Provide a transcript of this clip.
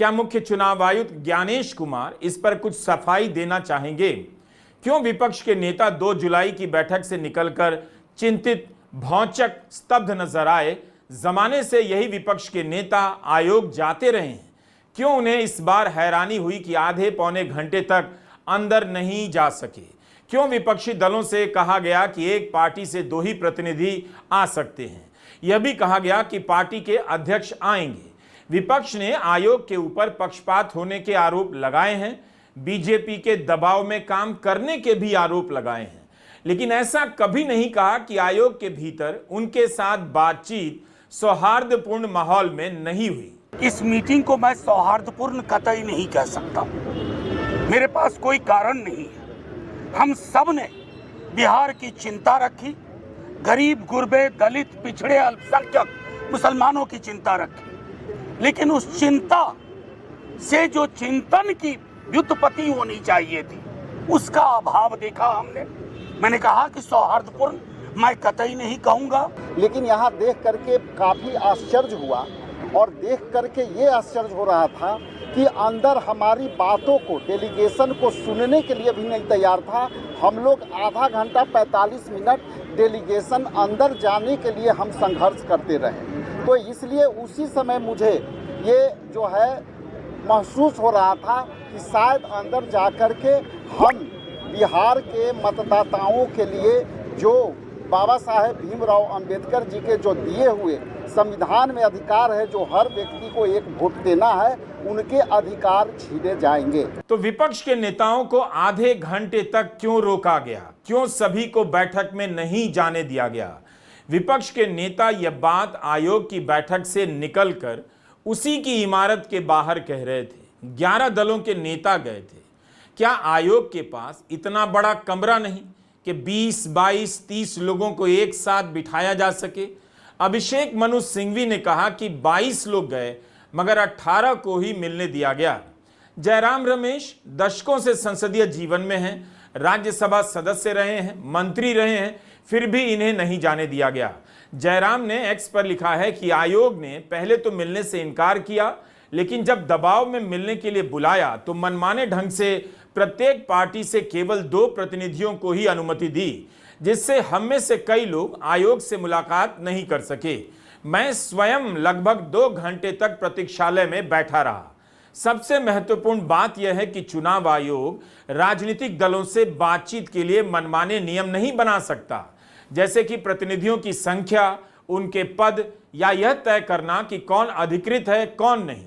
क्या मुख्य चुनाव आयुक्त ज्ञानेश कुमार इस पर कुछ सफाई देना चाहेंगे? क्यों विपक्ष के नेता 2 जुलाई की बैठक से निकलकर चिंतित, भौचक, स्तब्ध नजर आए? जमाने से यही विपक्ष के नेता आयोग जाते रहे हैं। क्यों उन्हें इस बार हैरानी हुई कि आधे पौने घंटे तक अंदर नहीं जा सके? क्यों विपक्षी दलों से कहा गया कि एक पार्टी से 2 ही प्रतिनिधि आ सकते हैं? यह भी कहा गया कि पार्टी के अध्यक्ष आएंगे। विपक्ष ने आयोग के ऊपर पक्षपात होने के आरोप लगाए हैं, बीजेपी के दबाव में काम करने के भी आरोप लगाए हैं, लेकिन ऐसा कभी नहीं कहा कि आयोग के भीतर उनके साथ बातचीत सौहार्दपूर्ण माहौल में नहीं हुई। इस मीटिंग को मैं सौहार्दपूर्ण कतई नहीं कह सकता। मेरे पास कोई कारण नहीं है। हम सब ने बिहार की चिंता रखी, गरीब, गुरबे, दलित, पिछड़े, अल्पसंख्यक मुसलमानों की चिंता रखी, लेकिन उस चिंता से जो चिंतन की व्युत्पत्ति होनी चाहिए थी, उसका अभाव देखा हमने। मैंने कहा कि सौहार्दपूर्ण मैं कतई नहीं कहूंगा, लेकिन यहाँ देख करके काफी आश्चर्य हुआ और देख करके ये आश्चर्य हो रहा था कि अंदर हमारी बातों को, डेलीगेशन को सुनने के लिए भी नहीं तैयार था। हम लोग आधा घंटा 45 मिनट डेलीगेशन अंदर जाने के लिए हम संघर्ष करते रहे। तो इसलिए उसी समय मुझे ये जो है महसूस हो रहा था कि शायद अंदर जाकर के हम बिहार के मतदाताओं के लिए जो बाबा साहेब भीमराव अंबेडकर जी के जो दिए हुए संविधान में अधिकार है, जो हर व्यक्ति को एक वोट देना है, उनके अधिकार छीने जाएंगे। तो विपक्ष के नेताओं को आधे घंटे तक क्यों रोका गया? क्यों सभी को बैठक में नहीं जाने दिया गया? विपक्ष के नेता यह बात आयोग की बैठक से निकलकर उसी की इमारत के बाहर कह रहे थे। 11 दलों के नेता गए थे। क्या आयोग के पास इतना बड़ा कमरा नहीं कि 20, 22, 30 लोगों को एक साथ बिठाया जा सके? अभिषेक मनु सिंघवी ने कहा कि 22 लोग गए मगर 18 को ही मिलने दिया गया। जयराम रमेश दशकों से संसदीय जीवन में हैं, राज्यसभा सदस्य रहे हैं, मंत्री रहे हैं, फिर भी इन्हें नहीं जाने दिया गया। जयराम ने एक्स पर लिखा है कि आयोग ने पहले तो मिलने से इनकार किया, लेकिन जब दबाव में मिलने के लिए बुलाया तो मनमाने ढंग से प्रत्येक पार्टी से केवल 2 प्रतिनिधियों को ही अनुमति दी, जिससे हम में से कई लोग आयोग से मुलाकात नहीं कर सके। मैं स्वयं लगभग 2 घंटे तक प्रतीक्षालय में बैठा रहा। सबसे महत्वपूर्ण बात यह है कि चुनाव आयोग राजनीतिक दलों से बातचीत के लिए मनमाने नियम नहीं बना सकता, जैसे कि प्रतिनिधियों की संख्या, उनके पद या यह तय करना कि कौन अधिकृत है कौन नहीं।